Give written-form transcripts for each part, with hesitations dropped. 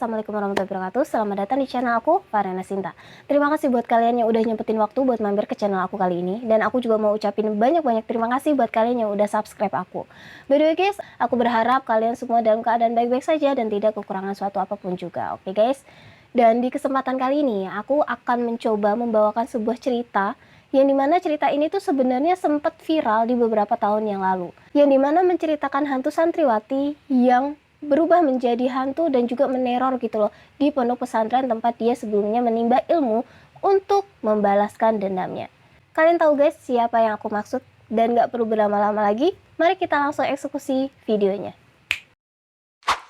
assalamualaikum warahmatullahi wabarakatuh. Selamat datang di channel aku, Farena Sinta. Terima kasih buat kalian yang udah nyempetin waktu buat mampir ke channel aku kali ini. Dan aku juga mau ucapin banyak-banyak terima kasih buat kalian yang udah subscribe aku. By the way guys, aku berharap kalian semua dalam keadaan baik-baik saja dan tidak kekurangan suatu apapun juga. Oke guys? Dan di kesempatan kali ini, aku akan mencoba membawakan sebuah cerita yang dimana cerita ini tuh sebenarnya sempat viral di beberapa tahun yang lalu. Yang dimana menceritakan hantu santriwati yang berubah menjadi hantu dan juga meneror gitu loh di pondok pesantren tempat dia sebelumnya menimba ilmu untuk membalaskan dendamnya. Kalian tahu guys siapa yang aku maksud? Dan gak perlu berlama-lama lagi, mari kita langsung eksekusi videonya.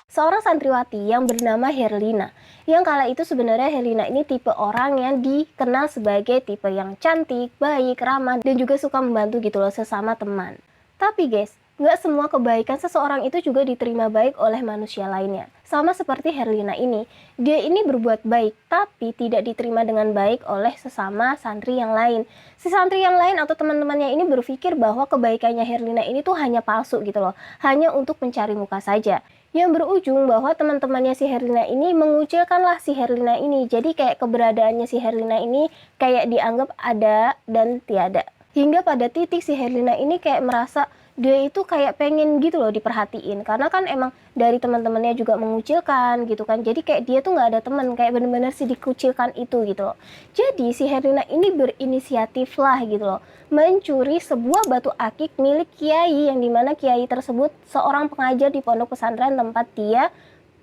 Seorang santriwati yang bernama Herlina, yang kala itu sebenarnya Herlina ini tipe orang yang dikenal sebagai tipe yang cantik, baik, ramah, dan juga suka membantu gitu loh sesama teman. Tapi guys, nggak semua kebaikan seseorang itu juga diterima baik oleh manusia lainnya. Sama seperti Herlina ini, dia ini berbuat baik, tapi tidak diterima dengan baik oleh sesama santri yang lain. Si santri yang lain atau teman-temannya ini berpikir bahwa kebaikannya Herlina ini tuh hanya palsu gitu loh, hanya untuk mencari muka saja. Yang berujung bahwa teman-temannya si Herlina ini mengucilkanlah si Herlina ini. Jadi kayak keberadaannya si Herlina ini kayak dianggap ada dan tiada. Hingga pada titik si Herlina ini kayak merasa dia itu kayak pengen gitu loh diperhatiin. Karena kan emang dari teman-temannya juga mengucilkan gitu kan. Jadi kayak dia tuh nggak ada teman, kayak bener-bener si dikucilkan itu gitu loh. Jadi si Herlina ini berinisiatif lah gitu loh, mencuri sebuah batu akik milik kiai, yang dimana kiai tersebut seorang pengajar di pondok pesantren tempat dia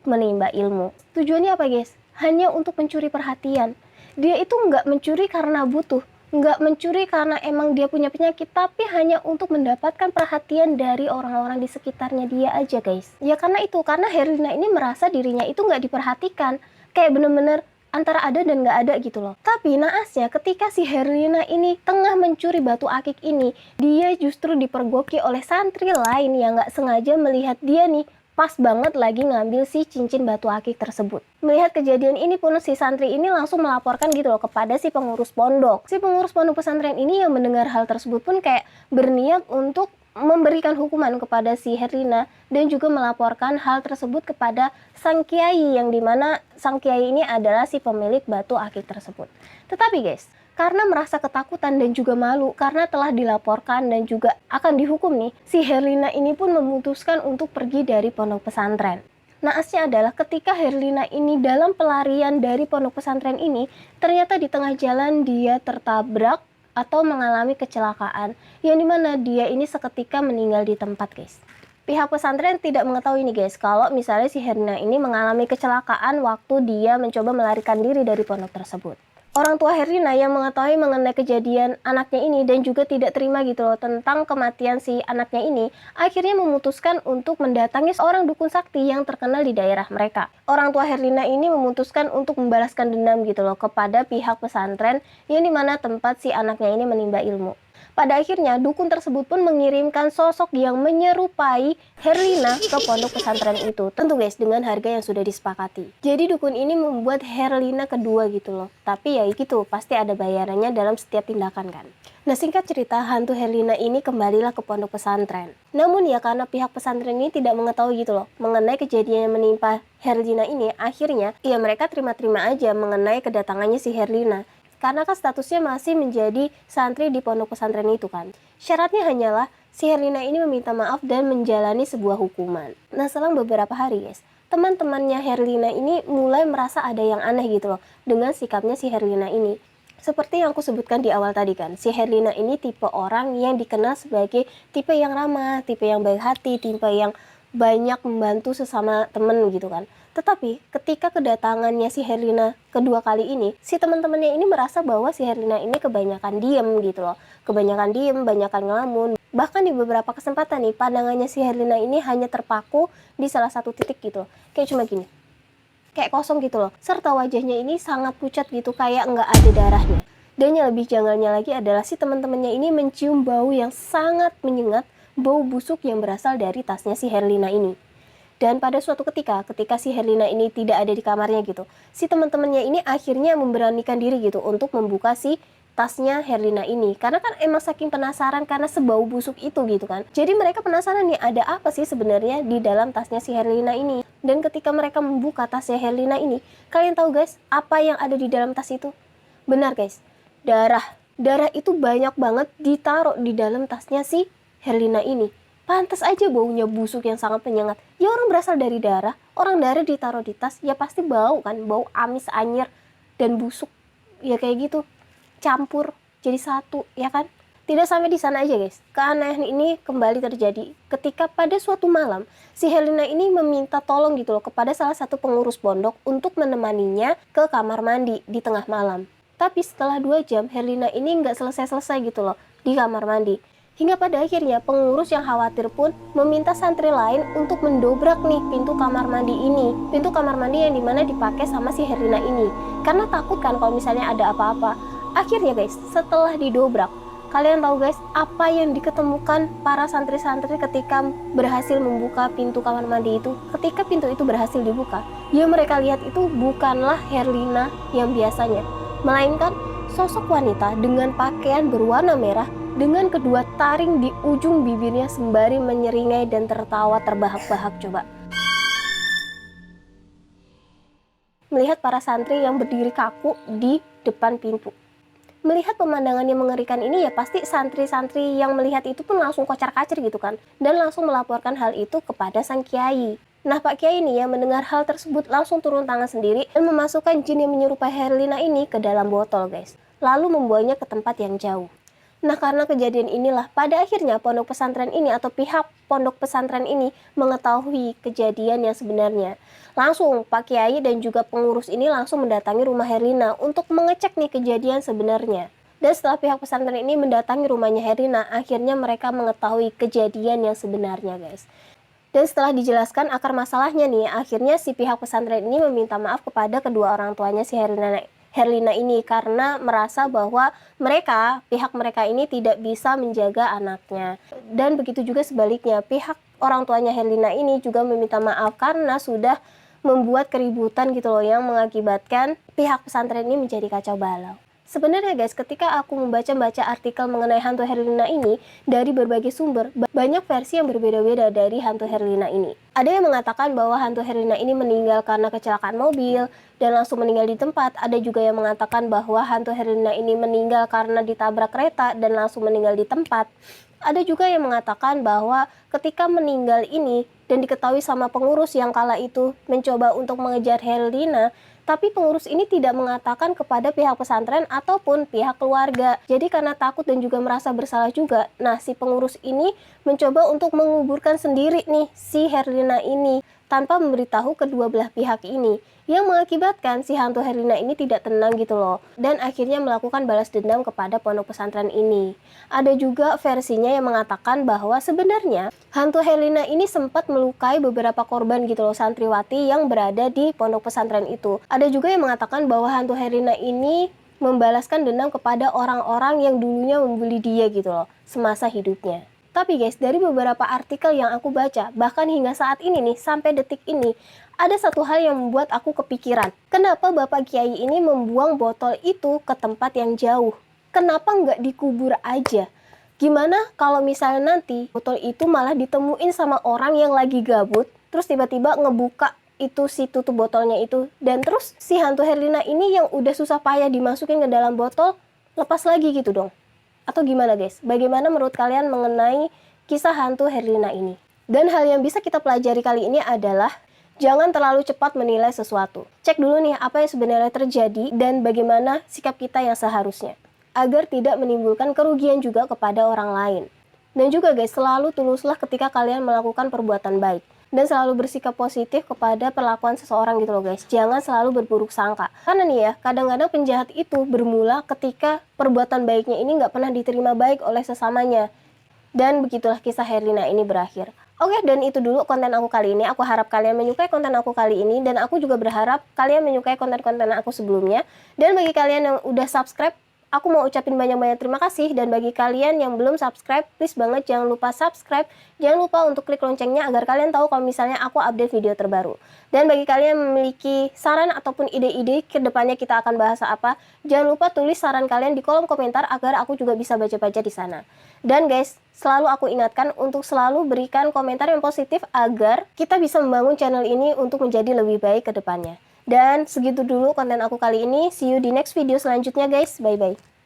menimba ilmu. Tujuannya apa guys? Hanya untuk mencuri perhatian. Dia itu nggak mencuri karena butuh, nggak mencuri karena emang dia punya penyakit, tapi hanya untuk mendapatkan perhatian dari orang-orang di sekitarnya dia aja guys. Ya karena Herlina ini merasa dirinya itu nggak diperhatikan, kayak bener-bener antara ada dan nggak ada gitu loh. Tapi naasnya ketika si Herlina ini tengah mencuri batu akik ini, dia justru dipergoki oleh santri lain yang nggak sengaja melihat dia nih pas banget lagi ngambil si cincin batu akik tersebut. Melihat kejadian ini pun si santri ini langsung melaporkan gitu loh kepada si pengurus pondok. Si pengurus pondok pesantren ini yang mendengar hal tersebut pun kayak berniat untuk memberikan hukuman kepada si Herlina dan juga melaporkan hal tersebut kepada sang kiai, yang dimana sang kiai ini adalah si pemilik batu akik tersebut. Tetapi guys, karena merasa ketakutan dan juga malu karena telah dilaporkan dan juga akan dihukum nih, si Herlina ini pun memutuskan untuk pergi dari pondok pesantren. Naasnya adalah ketika Herlina ini dalam pelarian dari pondok pesantren ini, ternyata di tengah jalan dia tertabrak atau mengalami kecelakaan, yang dimana dia ini seketika meninggal di tempat guys. Pihak pesantren tidak mengetahui nih guys, kalau misalnya si Herlina ini mengalami kecelakaan waktu dia mencoba melarikan diri dari pondok tersebut. Orang tua Herlina yang mengetahui mengenai kejadian anaknya ini dan juga tidak terima gitu loh tentang kematian si anaknya ini, akhirnya memutuskan untuk mendatangi seorang dukun sakti yang terkenal di daerah mereka. Orang tua Herlina ini memutuskan untuk membalaskan dendam gitu loh kepada pihak pesantren yang dimana tempat si anaknya ini menimba ilmu. Pada akhirnya, dukun tersebut pun mengirimkan sosok yang menyerupai Herlina ke pondok pesantren itu. Tentu guys, dengan harga yang sudah disepakati. Jadi dukun ini membuat Herlina kedua gitu loh. Tapi ya gitu, pasti ada bayarannya dalam setiap tindakan kan. Nah singkat cerita, hantu Herlina ini kembalilah ke pondok pesantren. Namun ya karena pihak pesantren ini tidak mengetahui gitu loh mengenai kejadian yang menimpa Herlina ini, akhirnya ya mereka terima-terima aja mengenai kedatangannya si Herlina. Karena kan statusnya masih menjadi santri di pondok pesantren itu kan. Syaratnya hanyalah si Herlina ini meminta maaf dan menjalani sebuah hukuman. Nah selang beberapa hari guys, teman-temannya Herlina ini mulai merasa ada yang aneh gitu loh dengan sikapnya si Herlina ini. Seperti yang aku sebutkan di awal tadi kan, si Herlina ini tipe orang yang dikenal sebagai tipe yang ramah, tipe yang baik hati, tipe yang banyak membantu sesama temen gitu kan. Tetapi ketika kedatangannya si Herlina kedua kali ini, si teman-temannya ini merasa bahwa si Herlina ini kebanyakan diem gitu loh. Kebanyakan diem, banyakan ngelamun. Bahkan di beberapa kesempatan nih, pandangannya si Herlina ini hanya terpaku di salah satu titik gitu. Kayak cuma gini. Kayak kosong gitu loh. Serta wajahnya ini sangat pucat gitu, kayak nggak ada darahnya. Dan yang lebih janggalnya lagi adalah si teman-temannya ini mencium bau yang sangat menyengat, bau busuk yang berasal dari tasnya si Herlina ini. Dan pada suatu ketika si Herlina ini tidak ada di kamarnya gitu, si teman-temannya ini akhirnya memberanikan diri gitu untuk membuka si tasnya Herlina ini. Karena kan emang saking penasaran karena sebau busuk itu gitu kan. Jadi mereka penasaran nih, ada apa sih sebenarnya di dalam tasnya si Herlina ini. Dan ketika mereka membuka tasnya Herlina ini, kalian tahu guys, apa yang ada di dalam tas itu? Benar guys, darah. Darah itu banyak banget ditaruh di dalam tasnya si Herlina ini. Pantas aja baunya busuk yang sangat menyengat. Ya orang berasal dari darah, orang darah ditaruh di tas, ya pasti bau kan, bau amis, anyir, dan busuk. Ya kayak gitu, campur jadi satu, ya kan? Tidak sampai di sana aja guys, keanehan ini kembali terjadi ketika pada suatu malam si Herlina ini meminta tolong gitu loh kepada salah satu pengurus pondok untuk menemaninya ke kamar mandi di tengah malam. Tapi setelah 2 jam Herlina ini nggak selesai-selesai gitu loh di kamar mandi. Hingga pada akhirnya pengurus yang khawatir pun meminta santri lain untuk mendobrak nih pintu kamar mandi ini. Pintu kamar mandi yang dimana dipakai sama si Herlina ini. Karena takut kan kalau misalnya ada apa-apa. Akhirnya guys, setelah didobrak, kalian tahu guys apa yang diketemukan para santri-santri ketika berhasil membuka pintu kamar mandi itu? Ketika pintu itu berhasil dibuka, yang mereka lihat itu bukanlah Herlina yang biasanya, melainkan sosok wanita dengan pakaian berwarna merah dengan kedua taring di ujung bibirnya sembari menyeringai dan tertawa terbahak-bahak. Coba melihat para santri yang berdiri kaku di depan pintu. Melihat pemandangan yang mengerikan ini ya pasti santri-santri yang melihat itu pun langsung kocar-kacir gitu kan, dan langsung melaporkan hal itu kepada sang kiai. Nah Pak Kiai ini ya mendengar hal tersebut langsung turun tangan sendiri dan memasukkan jin yang menyerupai Herlina ini ke dalam botol guys, lalu membuangnya ke tempat yang jauh. Nah karena kejadian inilah pada akhirnya pondok pesantren ini atau pihak pondok pesantren ini mengetahui kejadian yang sebenarnya. Langsung Pak Kiai dan juga pengurus ini langsung mendatangi rumah Herlina untuk mengecek nih kejadian sebenarnya. Dan setelah pihak pesantren ini mendatangi rumahnya Herlina, akhirnya mereka mengetahui kejadian yang sebenarnya guys. Dan setelah dijelaskan akar masalahnya nih, akhirnya si pihak pesantren ini meminta maaf kepada kedua orang tuanya si Herlina ini karena merasa bahwa pihak mereka ini tidak bisa menjaga anaknya. Dan begitu juga sebaliknya, pihak orang tuanya Herlina ini juga meminta maaf karena sudah membuat keributan gitu loh yang mengakibatkan pihak pesantren ini menjadi kacau balau. Sebenarnya guys, ketika aku membaca artikel mengenai hantu Herlina ini dari berbagai sumber, banyak versi yang berbeda-beda dari hantu Herlina ini. Ada yang mengatakan bahwa hantu Herlina ini meninggal karena kecelakaan mobil dan langsung meninggal di tempat. Ada juga yang mengatakan bahwa hantu Herlina ini meninggal karena ditabrak kereta dan langsung meninggal di tempat. Ada juga yang mengatakan bahwa ketika meninggal ini dan diketahui sama pengurus yang kala itu mencoba untuk mengejar Herlina, tapi pengurus ini tidak mengatakan kepada pihak pesantren ataupun pihak keluarga. Jadi karena takut dan juga merasa bersalah juga, nah si pengurus ini mencoba untuk menguburkan sendiri nih si Herlina ini tanpa memberitahu kedua belah pihak ini, yang mengakibatkan si hantu Herlina ini tidak tenang gitu loh, dan akhirnya melakukan balas dendam kepada pondok pesantren ini. Ada juga versinya yang mengatakan bahwa sebenarnya hantu Herlina ini sempat melukai beberapa korban gitu loh, santriwati yang berada di pondok pesantren itu. Ada juga yang mengatakan bahwa hantu Herlina ini membalaskan dendam kepada orang-orang yang dulunya membuli dia gitu loh semasa hidupnya. Tapi guys, dari beberapa artikel yang aku baca, bahkan hingga saat ini nih, sampai detik ini, ada satu hal yang membuat aku kepikiran. Kenapa Bapak Kiai ini membuang botol itu ke tempat yang jauh? Kenapa nggak dikubur aja? Gimana kalau misalnya nanti botol itu malah ditemuin sama orang yang lagi gabut, terus tiba-tiba ngebuka itu si tutup botolnya itu, dan terus si hantu Herlina ini yang udah susah payah dimasukin ke dalam botol, lepas lagi gitu dong? Atau gimana guys? Bagaimana menurut kalian mengenai kisah hantu Herlina ini? Dan hal yang bisa kita pelajari kali ini adalah jangan terlalu cepat menilai sesuatu. Cek dulu nih apa yang sebenarnya terjadi dan bagaimana sikap kita yang seharusnya, agar tidak menimbulkan kerugian juga kepada orang lain. Dan juga guys, selalu tuluslah ketika kalian melakukan perbuatan baik. Dan selalu bersikap positif kepada perlakuan seseorang gitu loh guys. Jangan selalu berburuk sangka. Karena nih ya, kadang-kadang penjahat itu bermula ketika perbuatan baiknya ini nggak pernah diterima baik oleh sesamanya. Dan begitulah kisah Herlina ini berakhir. Oke, dan itu dulu konten aku kali ini. Aku harap kalian menyukai konten aku kali ini. Dan aku juga berharap kalian menyukai konten-konten aku sebelumnya. Dan bagi kalian yang udah subscribe, aku mau ucapin banyak-banyak terima kasih. Dan bagi kalian yang belum subscribe, please banget jangan lupa subscribe. Jangan lupa untuk klik loncengnya agar kalian tahu kalau misalnya aku update video terbaru. Dan bagi kalian yang memiliki saran ataupun ide-ide ke depannya kita akan bahas apa, jangan lupa tulis saran kalian di kolom komentar agar aku juga bisa baca-baca di sana. Dan guys, selalu aku ingatkan untuk selalu berikan komentar yang positif agar kita bisa membangun channel ini untuk menjadi lebih baik ke depannya. Dan segitu dulu konten aku kali ini. See you di next video selanjutnya guys. Bye-bye.